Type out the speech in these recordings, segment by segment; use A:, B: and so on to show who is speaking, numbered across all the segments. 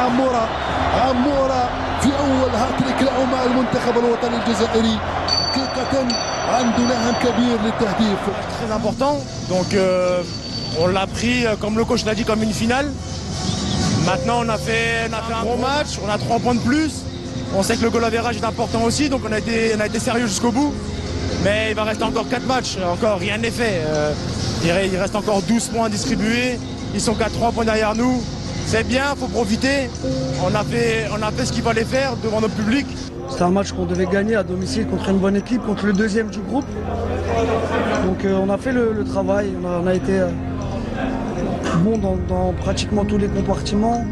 A: عمورة في أول هاتريك له مع المنتخب الوطني الجزائري. حقيقة عنده نهم كبير للتهديف.
B: Très important, donc on l'a pris comme le coach l'a dit comme une finale. Maintenant on a fait un gros match, on a 3 points de plus. On sait que le goal average est important aussi, donc on a été sérieux jusqu'au bout. Mais il va rester encore 4 matchs, encore rien n'est fait. Il reste encore 12 points distribués, ils sont qu'à 3 points derrière nous. C'est bien, il faut profiter. On a fait ce qu'il fallait faire devant notre public.
C: C'était un match qu'on devait gagner à domicile contre une bonne équipe, contre le deuxième du groupe. Donc on a fait le travail, on a été bon dans pratiquement tous les compartiments.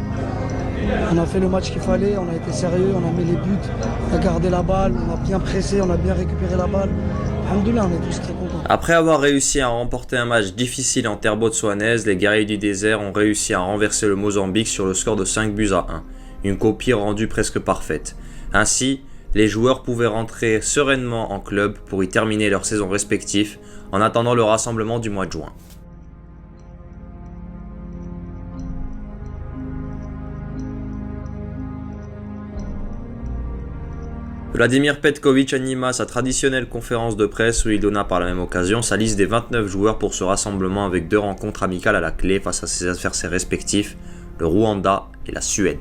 C: On a fait le match qu'il fallait, on a été sérieux, on a mis les buts, on a gardé la balle, on a bien pressé, on a bien récupéré la balle. Alhamdoulilah, on est tous très contents.
D: Après avoir réussi à remporter un match difficile en terre botswanaise, les guerriers du désert ont réussi à renverser le Mozambique sur le score de 5-1. Une copie rendue presque parfaite. Ainsi, les joueurs pouvaient rentrer sereinement en club pour y terminer leur saison respective en attendant le rassemblement du mois de juin. Vladimir Petković anima sa traditionnelle conférence de presse où il donna par la même occasion sa liste des 29 joueurs pour ce rassemblement avec 2 rencontres amicales à la clé face à ses adversaires respectifs, le Rwanda et la Suède.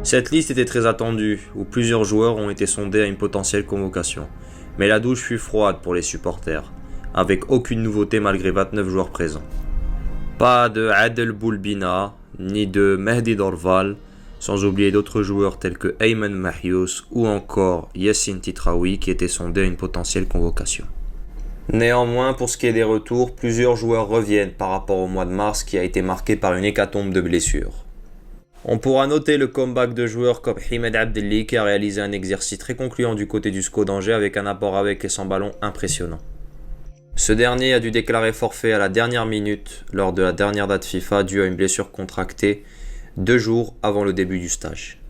D: Cette liste était très attendue, où plusieurs joueurs ont été sondés à une potentielle convocation. Mais la douche fut froide pour les supporters, avec aucune nouveauté malgré 29 joueurs présents. Pas de Adel Boulbina, ni de Mehdi Dorval, sans oublier d'autres joueurs tels que Ayman Mahious ou encore Yassine Titraoui qui étaient sondés à une potentielle convocation. Néanmoins, pour ce qui est des retours, plusieurs joueurs reviennent par rapport au mois de mars qui a été marqué par une hécatombe de blessures. On pourra noter le comeback de joueurs comme Himed Abdelli qui a réalisé un exercice très concluant du côté du SCO d'Angers avec un apport avec et sans ballon impressionnant. Ce dernier a dû déclarer forfait à la dernière minute lors de la dernière date FIFA due à une blessure contractée 2 jours avant le début du stage.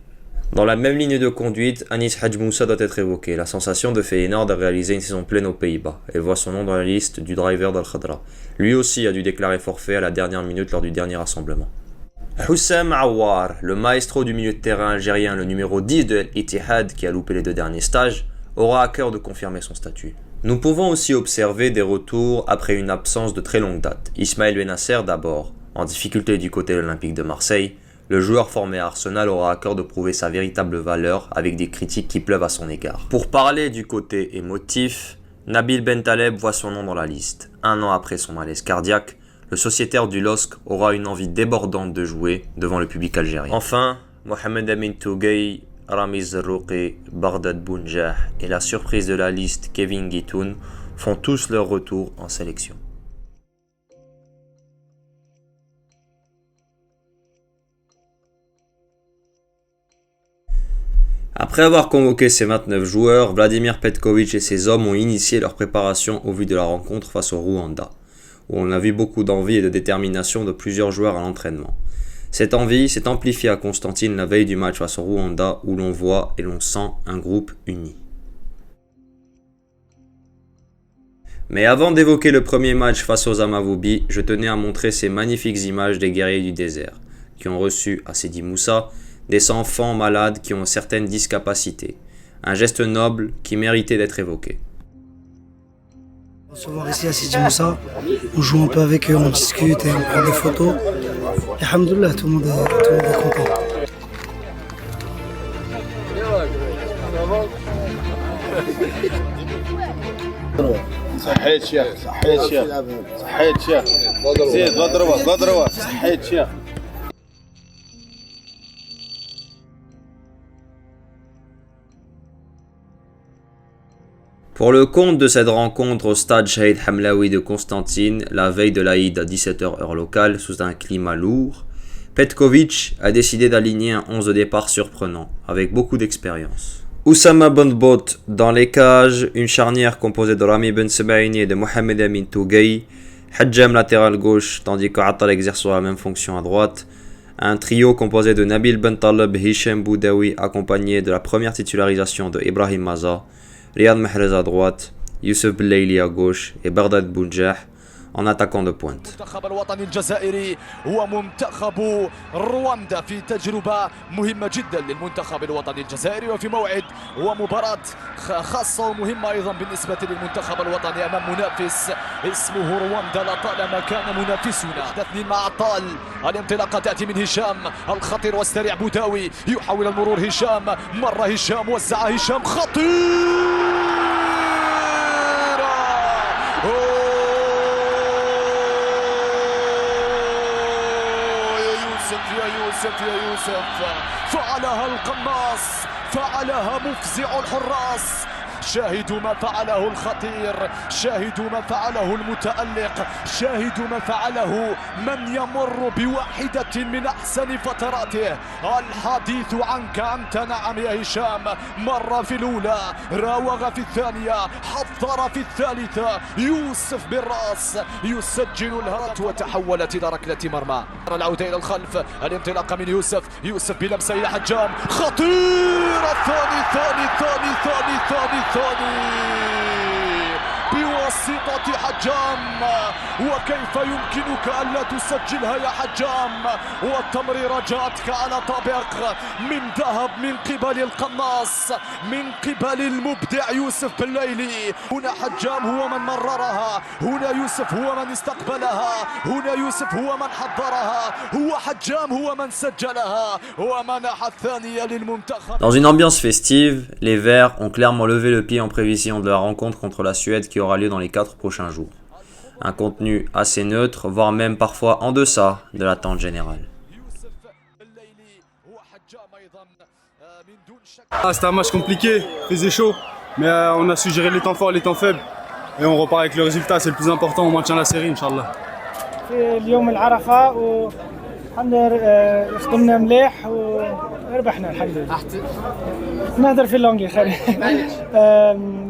D: Dans la même ligne de conduite, Anis Hadj Moussa doit être évoqué. La sensation de Feyenoord a réalisé une saison pleine aux Pays-Bas et voit son nom dans la liste du driver d'Al Khadra. Lui aussi a dû déclarer forfait à la dernière minute lors du dernier rassemblement. Houssam Aouar, le maestro du milieu de terrain algérien, le numéro 10 de Al-Ittihad qui a loupé les 2 derniers stages, aura à cœur de confirmer son statut. Nous pouvons aussi observer des retours après une absence de très longue date. Ismaël Benasser d'abord, en difficulté du côté de l'Olympique de Marseille, le joueur formé à Arsenal aura à cœur de prouver sa véritable valeur avec des critiques qui pleuvent à son égard. Pour parler du côté émotif, Nabil Bentaleb voit son nom dans la liste. 1 an après son malaise cardiaque, le sociétaire du LOSC aura une envie débordante de jouer devant le public algérien. Enfin, Mohamed Amin Touguey, Ramiz Zarrouqi, Bardad Bounjah et la surprise de la liste Kevin Guitoun font tous leur retour en sélection. Après avoir convoqué ses 29 joueurs, Vladimir Petković et ses hommes ont initié leur préparation au vu de la rencontre face au Rwanda, où on a vu beaucoup d'envie et de détermination de plusieurs joueurs à l'entraînement. Cette envie s'est amplifiée à Constantine la veille du match face au Rwanda où l'on voit et l'on sent un groupe uni. Mais avant d'évoquer le premier match face aux Amavubi, je tenais à montrer ces magnifiques images des guerriers du désert, qui ont reçu à Sidi Moussa des enfants malades qui ont certaines discapacités. Un geste noble qui méritait d'être évoqué.
C: On se voit ici à Sidi Moussa, on joue un peu avec eux, on discute et on prend des photos. Et alhamdoulilah, tout le monde est content.
E: صحيت شيخ صحيت شيخ صحيت شيخ زيد لا ضربه صحيت شيخ.
D: Pour le compte de cette rencontre au stade Shahid Hamlaoui de Constantine, la veille de l'Aïd à 17h heure locale, sous un climat lourd, Petković a décidé d'aligner un 11 de départ surprenant, avec beaucoup d'expérience. Oussama Bonbot dans les cages, une charnière composée de Rami Ben Sebaini et de Mohamed Amin Touguey, Hadjam latéral gauche, tandis que Attal exerce la même fonction à droite, un trio composé de Nabil Bentaleb, Hichem Boudaoui accompagné de la première titularisation de Ibrahim Maza, Riyad Mahrez à droite, Youssef Bellaili à gauche et Bardad Bounjah en attaquant de pointe.
F: المنتخب الوطني الجزائري هو منتخب رواندا في تجربة مهمة جدا للمنتخب الوطني الجزائري وفي موعد ومباراة خاصة ومهمة أيضا بالنسبة للمنتخب الوطني أمام منافس اسمه رواندا لطالما كان منافسنا. 2 مع عطال. الانطلاقة تأتي من هشام الخطير والسريع بوداوي يحاول المرور هشام مرة هشام وزع هشام خطير يا يوسف فعلها القناص فعلها مفزع الحراس. شاهدوا ما فعله الخطير شاهدوا ما فعله المتألق شاهدوا ما فعله من يمر بواحدة من أحسن فتراته. الحديث عنك أنت نعم يا هشام. مر في الأولى راوغ في الثانية حضر في الثالثة. يوسف بالرأس يسجل الهدف وتحولت إلى ركلة مرمى. العودة إلى الخلف الانطلاقة من يوسف بلمسة إلى حجام خطير. الثاني بواسطة حجام. وكيف يمكنك ألا تسجلها يا حجام؟ والتمريرة جاءتك على طابق من ذهب من قبل القناص من قبل المبدع يوسف بالليلي. هنا حجام هو من مررها هنا يوسف هو من استقبلها هنا يوسف هو من حضرها هو حجام هو من سجلها ومنح الثانية للمنتخب.
D: Dans une ambiance festive, les Verts ont clairement levé le pied en prévision de la rencontre contre la Suède qui aura lieu dans les 4 prochains jours. Un contenu assez neutre, voire même parfois en deçà de l'attente générale.
G: C'était un match compliqué, il faisait chaud, mais on a su gérer les temps forts et les temps faibles. Et on repart avec le résultat, c'est le plus important, on maintient la série, Inch'Allah.
H: اليوم العرفة والحمد لله خدمنا مليح وربحنا الحمد لله. نهضر في اللونجي خير.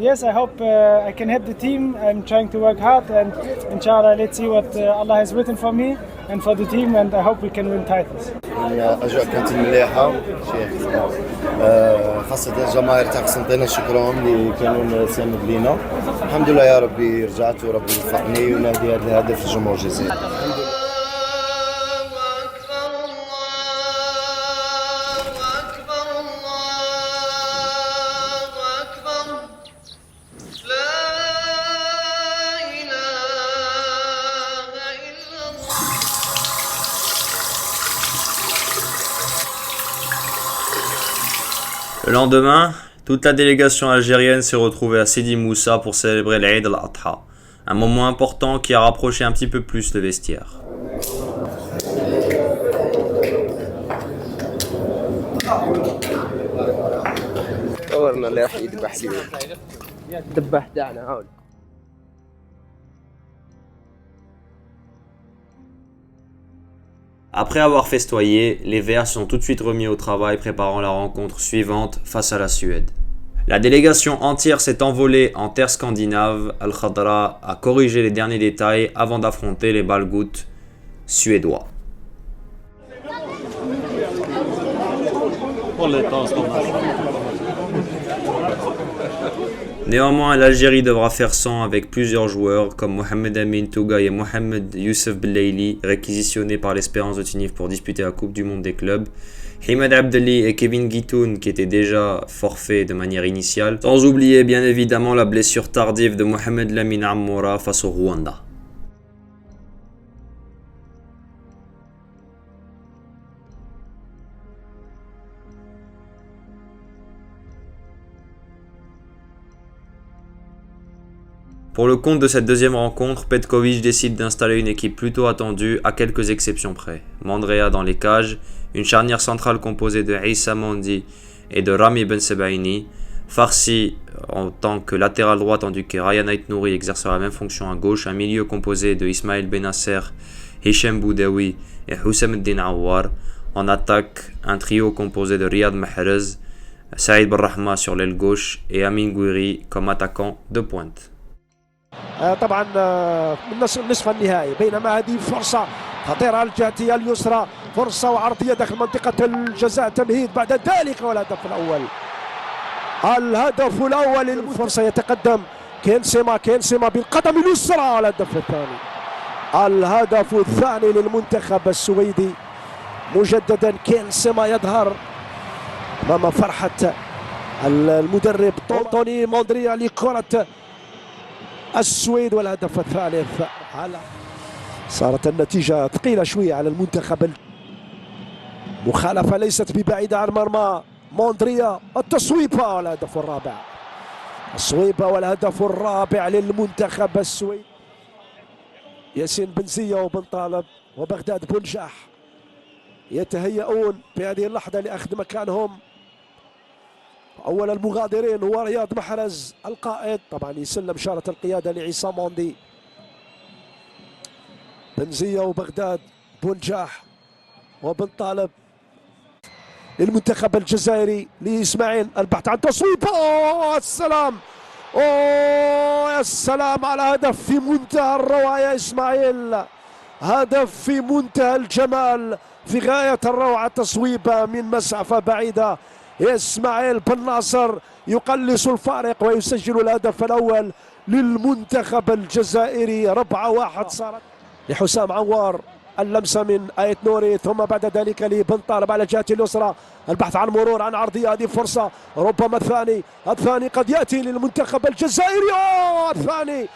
H: Yes, I hope I can help the team. I'm trying to work hard and inshallah let's see what Allah has written for me and for the team and I hope we can win titles.
I: الأجواء كانت مليحة شيخ خاصة الجماهير تاع قسنطينة شكرهم اللي كانوا ساند لينا. الحمد لله يا ربي رجعت وربي وفقني ونادي هذا الهدف الجمهور الجزائري.
D: Le lendemain, toute la délégation algérienne s'est retrouvée à Sidi Moussa pour célébrer l'Eid al-Adha, un moment important qui a rapproché un petit peu plus le vestiaire. Après avoir festoyé, les Verts se sont tout de suite remis au travail préparant la rencontre suivante face à la Suède. La délégation entière s'est envolée en terre scandinave. Al-Khadra a corrigé les derniers détails avant d'affronter les Balgoutes suédois. Néanmoins, l'Algérie devra faire sans avec plusieurs joueurs comme Mohamed Amin Tougaï et Mohamed Youssef Bellaili, réquisitionnés par l'Espérance de Tinif pour disputer la Coupe du Monde des clubs, Himed Abdelli et Kevin Guitoun qui étaient déjà forfaits de manière initiale, sans oublier bien évidemment la blessure tardive de Mohamed Lamine Ammoura face au Rwanda. Pour le compte de cette deuxième rencontre, Petkovic décide d'installer une équipe plutôt attendue à quelques exceptions près. Mandrea dans les cages, une charnière centrale composée de Issa Mondi et de Rami Ben Sebaini, Farsi en tant que latéral droit tandis que Ryan Aït-Nouri exercera la même fonction à gauche, un milieu composé de Ismail Benasser, Hichem Boudaoui et Houssam Eddin Awar. En attaque, un trio composé de Riyad Mahrez, Saïd Barrahma sur l'aile gauche et Amin Gouiri comme attaquant de pointe.
J: طبعا من نصف النهائي بينما هذه فرصة خطيرة على الجهة اليسرى فرصة وعرضية داخل منطقة الجزاء تمهيد بعد ذلك والهدف الأول الفرصة يتقدم كينسيما بالقدم اليسرى الهدف الثاني. الهدف الثاني للمنتخب السويدي مجددا. كينسيما يظهر امام فرحة المدرب طوني موندريا لكرة السويد، والهدف الثالث. صارت النتيجة ثقيلة شوية على المنتخب. مخالفة ليست ببعيدة عن مرمى موندريا. التصويبة والهدف الرابع. الصويبة والهدف الرابع للمنتخب السويدي. ياسين بنزية وبن طالب وبغداد بنجاح يتهيئون في هذه اللحظة لأخذ مكانهم. أول المغادرين هو رياض محرز القائد، طبعا يسلم شارة القيادة لعصام موندي. بنزية وبغداد بنجاح وبن طالب للمنتخب الجزائري لإسماعيل. البحث عن تصويب. السلام. يا السلام على هدف في منتهى الروعة يا إسماعيل. هدف في منتهى الجمال، في غاية الروعة. تصويبة من مسافة بعيدة. إسماعيل بن ناصر يقلص الفارق ويسجل الهدف الأول للمنتخب الجزائري. 4-1 صارت لحسام عوار. اللمسة من آيت نوري، ثم بعد ذلك لبن طالب على الجهة اليسرى. البحث عن مرور، عن عرضية. هذه فرصة، ربما الثاني قد يأتي للمنتخب الجزائري. الثاني.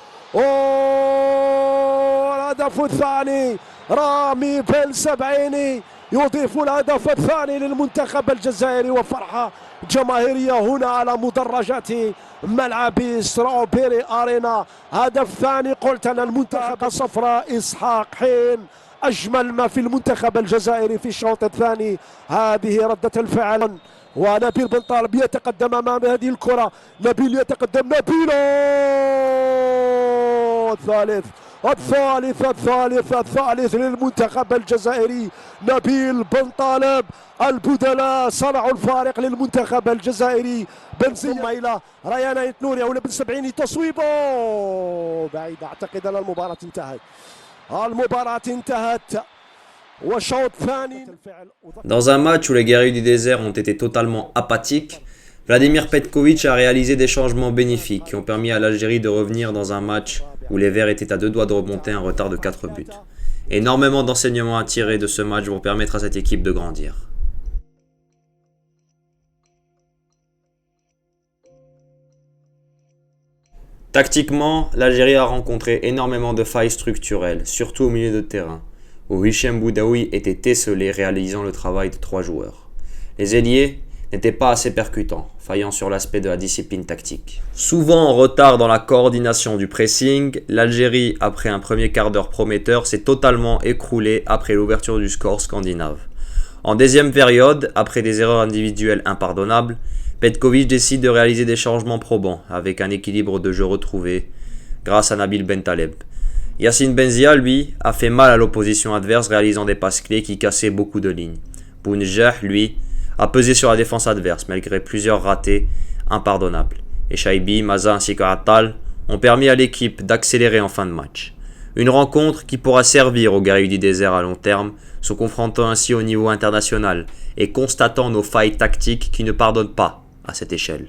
J: الهدف الثاني. رامي بن-سبعيني يضيف الهدف الثاني للمنتخب الجزائري، وفرحة جماهيرية هنا على مدرجات ملعب ستروبيري أرينا. هدف ثاني. قلت أن المنتخب صفراء إسحاق حين أجمل ما في المنتخب الجزائري في الشوط الثاني. هذه ردة الفعل. ونبيل بن طالب يتقدم أمام هذه الكرة. نبيل يتقدم. نبيل. الثالث للمنتخب الجزائري. نبيل بن طالب. البدلاء صنعوا الفارق للمنتخب الجزائري. بنزيما إلى ريان آيت نوري أو بن-سبعيني. تصويبه بعيد. أعتقد أن المباراة انتهت. وشوط ثاني.
D: Dans un match où les guerriers du désert ont été totalement apathiques, Vladimir Petković a réalisé des changements bénéfiques qui ont permis à l'Algérie de revenir dans un match où les Verts étaient à 2 doigts de remonter un retard de 4 buts. Énormément d'enseignements à tirer de ce match vont permettre à cette équipe de grandir. Tactiquement, l'Algérie a rencontré énormément de failles structurelles, surtout au milieu de terrain, où Hichem Boudaoui était esselé réalisant le travail de 3 joueurs. Les ailiers n'étaient pas assez percutants, faillant sur l'aspect de la discipline tactique. Souvent en retard dans la coordination du pressing, l'Algérie, après un premier quart d'heure prometteur, s'est totalement écroulée après l'ouverture du score scandinave. En deuxième période, après des erreurs individuelles impardonnables, Petković décide de réaliser des changements probants avec un équilibre de jeu retrouvé grâce à Nabil Bentaleb. Yacine Benzia, lui, a fait mal à l'opposition adverse réalisant des passes clés qui cassaient beaucoup de lignes. Bounjah, lui, a pesé sur la défense adverse malgré plusieurs ratés impardonnables. Et Shaibi, Maza ainsi que Attal ont permis à l'équipe d'accélérer en fin de match. Une rencontre qui pourra servir aux guerriers du désert à long terme, se confrontant ainsi au niveau international et constatant nos failles tactiques qui ne pardonnent pas à cette échelle.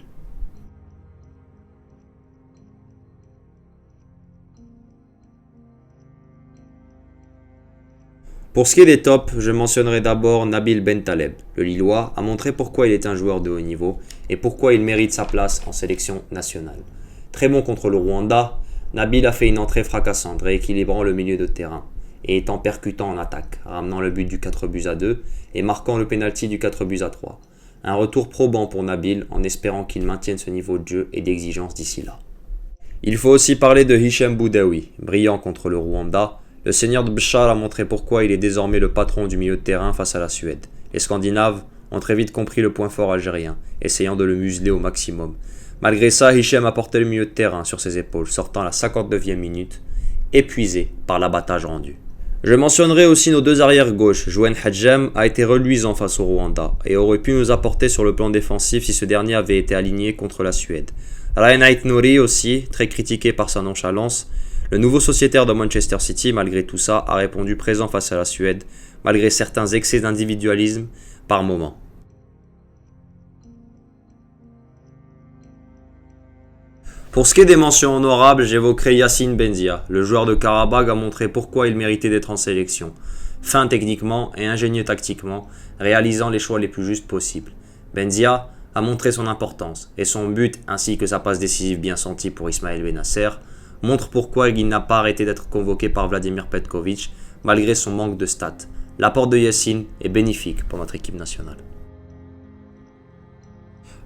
D: Pour ce qui est des tops, je mentionnerai d'abord Nabil Bentaleb. Le Lillois a montré pourquoi il est un joueur de haut niveau et pourquoi il mérite sa place en sélection nationale. Très bon contre le Rwanda, Nabil a fait une entrée fracassante, rééquilibrant le milieu de terrain et étant percutant en attaque, ramenant le but du 4-2 et marquant le pénalty du 4-3. Un retour probant pour Nabil en espérant qu'il maintienne ce niveau de jeu et d'exigence d'ici là. Il faut aussi parler de Hichem Boudaoui, brillant contre le Rwanda. Le seigneur de Bchar a montré pourquoi il est désormais le patron du milieu de terrain face à la Suède. Les Scandinaves ont très vite compris le point fort algérien, essayant de le museler au maximum. Malgré ça, Hichem a porté le milieu de terrain sur ses épaules, sortant à la 59e minute, épuisé par l'abattage rendu. Je mentionnerai aussi nos deux arrières gauches. Jouen Hadjem a été reluisant face au Rwanda et aurait pu nous apporter sur le plan défensif si ce dernier avait été aligné contre la Suède. Ryan Ait Nouri aussi, très critiqué par sa nonchalance. Le nouveau sociétaire de Manchester City, malgré tout ça, a répondu présent face à la Suède, malgré certains excès d'individualisme par moment. Pour ce qui est des mentions honorables, j'évoquerai Yacine Benzia. Le joueur de Qarabag a montré pourquoi il méritait d'être en sélection. Fin techniquement et ingénieux tactiquement, réalisant les choix les plus justes possibles. Benzia a montré son importance et son but ainsi que sa passe décisive bien sentie pour Ismaël Benasser montre pourquoi il n'a pas arrêté d'être convoqué par Vladimir Petkovic malgré son manque de stats. L'apport de Yacine est bénéfique pour notre équipe nationale.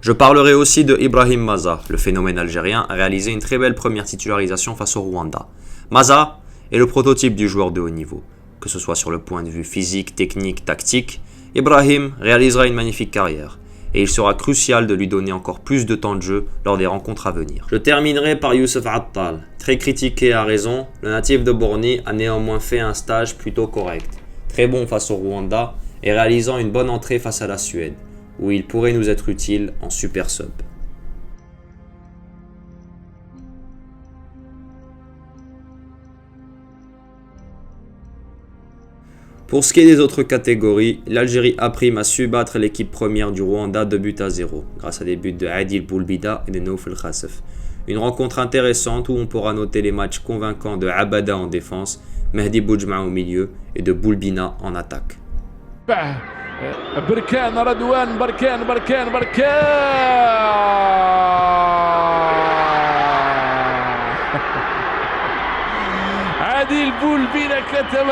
D: Je parlerai aussi de Ibrahim Maza. Le phénomène algérien a réalisé une très belle première titularisation face au Rwanda. Maza est le prototype du joueur de haut niveau. Que ce soit sur le point de vue physique, technique, tactique, Ibrahim réalisera une magnifique carrière. Et il sera crucial de lui donner encore plus de temps de jeu lors des rencontres à venir. Je terminerai par Youssef Attal. Très critiqué à raison, le natif de Borny a néanmoins fait un stage plutôt correct. Très bon face au Rwanda et réalisant une bonne entrée face à la Suède, où il pourrait nous être utile en super sub. Pour ce qui est des autres catégories, l'Algérie A' a su battre l'équipe première du Rwanda 2-0, grâce à des buts de Adil Boulbida et de Noufel Khassef. Une rencontre intéressante où on pourra noter les matchs convaincants de Abada en défense, Mehdi Boujma au milieu et de Boulbina en attaque.
K: بركان رضوان بركان عادل بولبينا كتب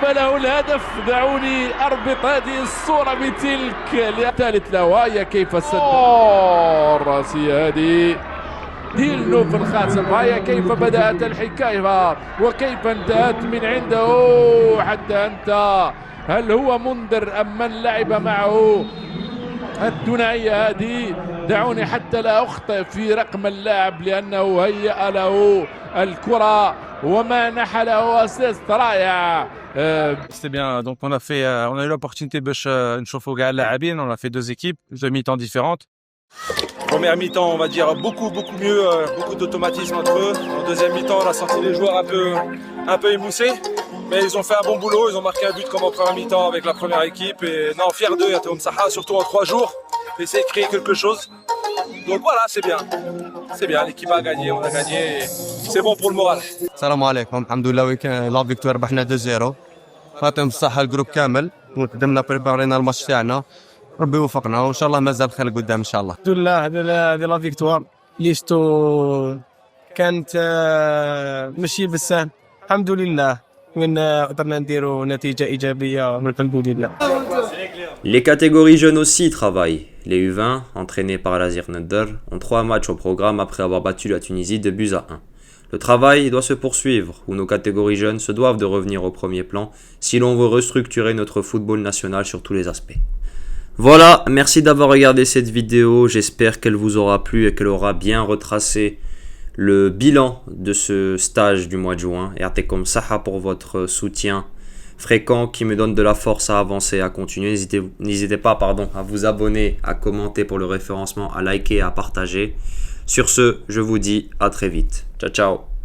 K: له الهدف. دعوني اربط هذه الصورة بتلك الثالث له. وهي كيف سد راسية هذه ديال نوفل خاسف. هيا كيف بدأت الحكاية وكيف انتهت من عنده حتى انتهى. هل هو منذر أم من لعب معه الثنائية هذه؟ دعوني حتى لا أخطئ في رقم اللاعب لأنه هيأ له الكرة وما نحى له أسيست رائع.
L: C'était bien, donc on a eu l'opportunité باش نشوفوا كاع اللاعبين. On a fait deux équipes, deux mi-temps différentes. Première mi-temps, on va dire beaucoup mieux, beaucoup d'automatisme entre eux. En deuxième mi-temps, on a senti les joueurs un peu émoussés, mais ils ont fait un bon boulot. Ils ont marqué un but comme en première mi-temps avec la première équipe. Et non, fier d'eux, Yatoum Saha, surtout en 3 jours, essayer de créer quelque chose. Donc voilà, c'est bien. L'équipe a gagné, on a gagné. C'est bon pour le moral.
M: Salam alaikum, alhamdoulilah, la victoire ربحنا 2-0. يعطيهم الصحة الجروب كامل وقدمنا بريبارينا الماتش تاعنا. ربي يوفقنا وان شاء الله مازال خير قدام ان شاء الله.
N: الحمد لله هذه لا فيكتوار ليستو كانت ماشي بالسهل. الحمد لله من قدرنا نديروا نتيجة إيجابية الحمد لله.
D: Les catégories jeunes aussi travaillent. Les U20, entraînés par Lazir Neder, ont 3 matchs au programme après avoir battu la Tunisie 2-1. Le travail doit se poursuivre, où nos catégories jeunes se doivent de revenir au premier plan si l'on veut restructurer notre football national sur tous les aspects. Voilà, merci d'avoir regardé cette vidéo, j'espère qu'elle vous aura plu et qu'elle aura bien retracé le bilan de ce stage du mois de juin. Et Artekom Saha pour votre soutien fréquent qui me donne de la force à avancer, à continuer. N'hésitez pas à vous abonner, à commenter pour le référencement, à liker et à partager. Sur ce, je vous dis à très vite. Ciao, ciao.